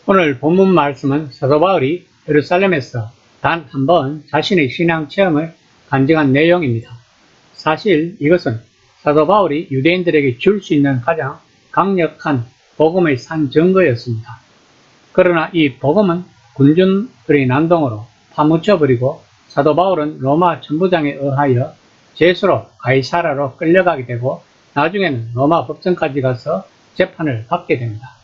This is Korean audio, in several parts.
오늘 본문 말씀은 사도 바울이 예루살렘에서 단 한 번 자신의 신앙 체험을 간증한 내용입니다. 사실 이것은 사도 바울이 유대인들에게 줄 수 있는 가장 강력한 복음의 산 증거였습니다. 그러나 이 복음은 군중들의 난동으로 파묻혀버리고 사도 바울은 로마 천부장에 의하여 죄수로 가이사라로 끌려가게 되고 나중에는 로마 법정까지 가서 재판을 받게 됩니다.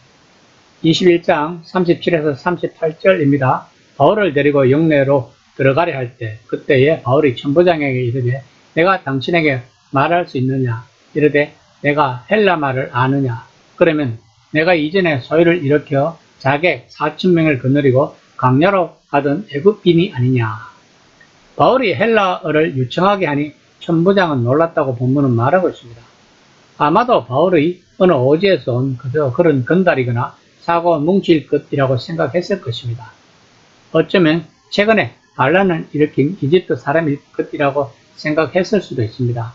21장 37에서 38절입니다. 바울을 데리고 영내로 들어가려 할 때 그때에 바울이 천부장에게 이르되 내가 당신에게 말할 수 있느냐 이르되 내가 헬라 말을 아느냐 그러면 내가 이전에 소유를 일으켜 자객 4,000명을 거느리고 강야로 가던 애굽인이 아니냐. 바울이 헬라어를 유창하게 하니 천부장은 놀랐다고 본문은 말하고 있습니다. 아마도 바울의 어느 오지에서 온 그저 그런 건달이거나 사고 뭉칠 것이라고 생각했을 것입니다. 어쩌면 최근에 반란을 일으킨 이집트 사람일 것이라고 생각했을 수도 있습니다.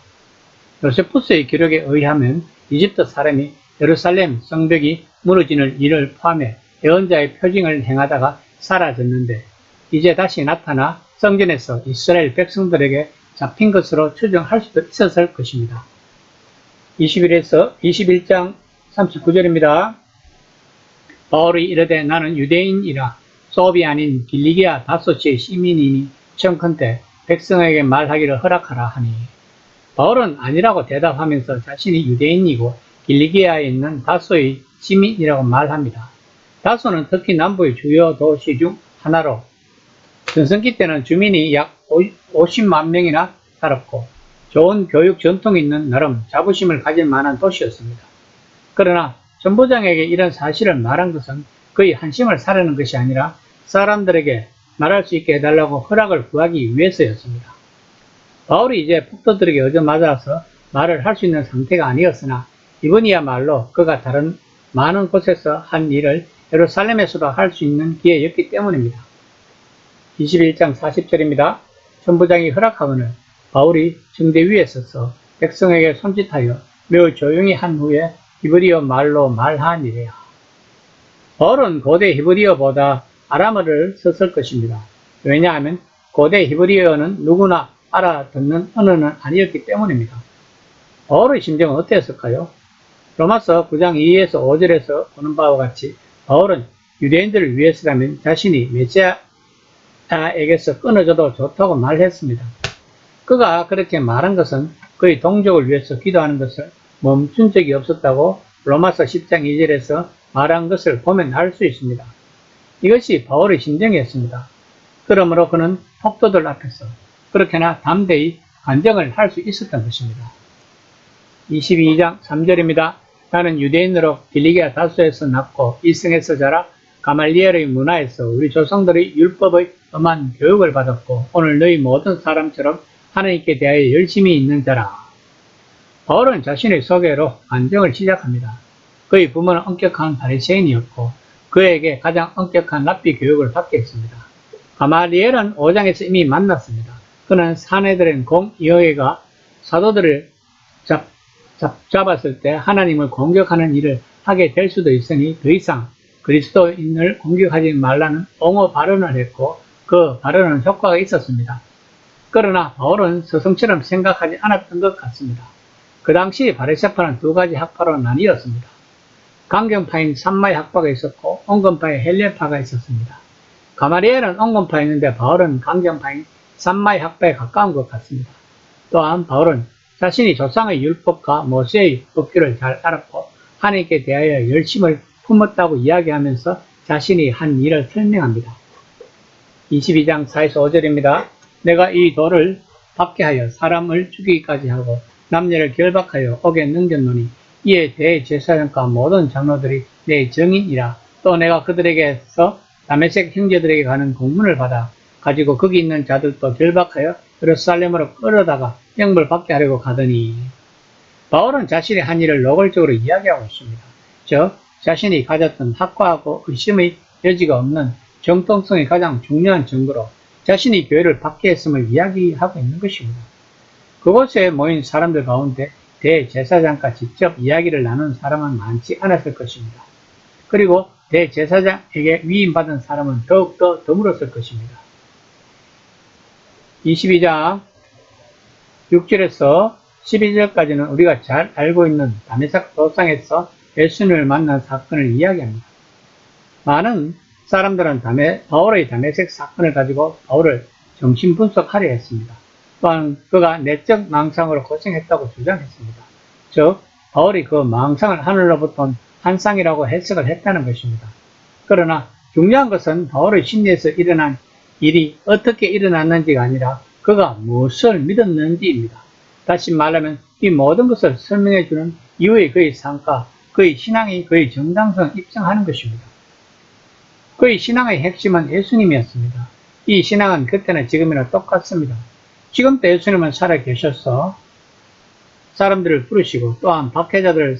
요세푸스의 기록에 의하면 이집트 사람이 예루살렘 성벽이 무너지는 일을 포함해 예언자의 표징을 행하다가 사라졌는데 이제 다시 나타나 성전에서 이스라엘 백성들에게 잡힌 것으로 추정할 수도 있었을 것입니다. 21장 39절입니다. 바울이 이르되 나는 유대인이라 소업이 아닌 길리기아 다소치의 시민이니 청컨대 백성에게 말하기를 허락하라 하니 바울은 아니라고 대답하면서 자신이 유대인이고 길리기아에 있는 다소의 시민이라고 말합니다. 다소는 특히 남부의 주요 도시 중 하나로 전성기 때는 주민이 약 50만 명이나 살았고 좋은 교육 전통이 있는 나름 자부심을 가질 만한 도시였습니다. 그러나 천부장에게 이런 사실을 말한 것은 그의 한심을 사려는 것이 아니라 사람들에게 말할 수 있게 해달라고 허락을 구하기 위해서였습니다. 바울이 이제 폭도들에게 얻어맞아서 말을 할 수 있는 상태가 아니었으나 이번이야말로 그가 다른 많은 곳에서 한 일을 예루살렘에서도 할 수 있는 기회였기 때문입니다. 21장 40절입니다. 천부장이 허락하거늘 바울이 정대 위에 서서 백성에게 손짓하여 매우 조용히 한 후에 히브리어 말로 말하니래요. 바울은 고대 히브리어보다 아람어를 썼을 것입니다. 왜냐하면 고대 히브리어는 누구나 알아듣는 언어는 아니었기 때문입니다. 바울의 심정은 어땠을까요? 로마서 9장 2에서 5절에서 보는 바와 같이 바울은 유대인들을 위해서라면 자신이 메시아에게서 끊어져도 좋다고 말했습니다. 그가 그렇게 말한 것은 그의 동족을 위해서 기도하는 것을 멈춘 적이 없었다고 로마서 10장 2절에서 말한 것을 보면 알 수 있습니다. 이것이 바울의 심정이었습니다. 그러므로 그는 폭도들 앞에서 그렇게나 담대히 간증을 할 수 있었던 것입니다. 22장 3절입니다. 나는 유대인으로 길리기아 다소에서 낳고 일성에서 자라 가말리엘의 문화에서 우리 조상들의 율법의 엄한 교육을 받았고 오늘 너희 모든 사람처럼 하나님께 대하여 열심히 있는 자라. 바울은 자신의 소개로 간증을 시작합니다. 그의 부모는 엄격한 바리새인이었고 그에게 가장 엄격한 랍비 교육을 받게 했습니다. 가말리엘은 5장에서 이미 만났습니다. 그는 사내들은 공 여호와가 사도들을 잡았을 때 하나님을 공격하는 일을 하게 될 수도 있으니 더 이상 그리스도인을 공격하지 말라는 옹호 발언을 했고 그 발언은 효과가 있었습니다. 그러나 바울은 스승처럼 생각하지 않았던 것 같습니다. 그 당시 바리새파는 두 가지 학파로 나뉘었습니다. 강경파인 산마의 학파가 있었고 온건파의 헬레파가 있었습니다. 가말리엘은 온건파였는데 바울은 강경파인 산마의 학파에 가까운 것 같습니다. 또한 바울은 자신이 조상의 율법과 모세의 법규를 잘 알았고 하나님께 대하여 열심을 품었다고 이야기하면서 자신이 한 일을 설명합니다. 22장 4에서 5절입니다. 내가 이 돌을 받게 하여 사람을 죽이기까지 하고 남녀를 결박하여 옥에 넘겼노니 이에 대제사장과 모든 장로들이 내 증인이라. 또 내가 그들에게서 다메섹 형제들에게 가는 공문을 받아 가지고 거기 있는 자들도 결박하여 예루살렘으로 끌어다가 형벌 받게 하려고 가더니. 바울은 자신의 한 일을 노골적으로 이야기하고 있습니다. 즉 자신이 가졌던 학과하고 의심의 여지가 없는 정통성이 가장 중요한 증거로 자신이 교회를 받게 했음을 이야기하고 있는 것입니다. 그곳에 모인 사람들 가운데 대제사장과 직접 이야기를 나눈 사람은 많지 않았을 것입니다. 그리고 대제사장에게 위임받은 사람은 더욱더 드물었을 것입니다. 22장 6절에서 12절까지는 우리가 잘 알고 있는 다메섹 도상에서 예수님을 만난 사건을 이야기합니다. 많은 사람들은 바울의 다메섹 사건을 가지고 바울을 정신분석하려 했습니다. 또한 그가 내적 망상으로 고생했다고 주장했습니다. 즉 바울이 그 망상을 하늘로부터 온 환상이라고 해석을 했다는 것입니다. 그러나 중요한 것은 바울의 심리에서 일어난 일이 어떻게 일어났는지가 아니라 그가 무엇을 믿었는지입니다. 다시 말하면 이 모든 것을 설명해주는 이후의 그의 삶과 그의 신앙이 그의 정당성을 입증하는 것입니다. 그의 신앙의 핵심은 예수님이었습니다. 이 신앙은 그때나 지금이나 똑같습니다. 지금도 예수님은 살아계셔서 사람들을 부르시고 또한 박해자들을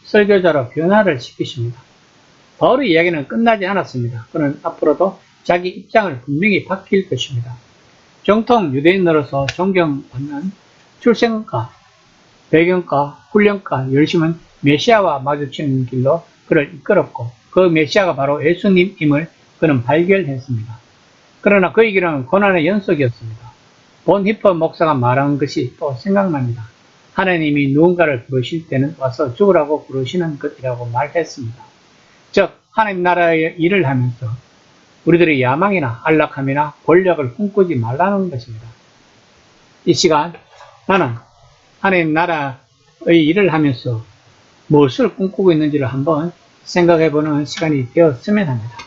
설교자로 변화를 시키십니다. 바울의 이야기는 끝나지 않았습니다. 그는 앞으로도 자기 입장을 분명히 밝힐 것입니다. 정통 유대인으로서 존경받는 출생과 배경과 훈련과 열심은 메시아와 마주치는 길로 그를 이끌었고 그 메시아가 바로 예수님임을 그는 발견했습니다. 그러나 그의 길은 고난의 연속이었습니다. 본 히퍼 목사가 말한 것이 또 생각납니다. 하나님이 누군가를 부르실 때는 와서 죽으라고 부르시는 것이라고 말했습니다. 즉 하나님 나라의 일을 하면서 우리들의 야망이나 안락함이나 권력을 꿈꾸지 말라는 것입니다. 이 시간 나는 하나님 나라의 일을 하면서 무엇을 꿈꾸고 있는지를 한번 생각해보는 시간이 되었으면 합니다.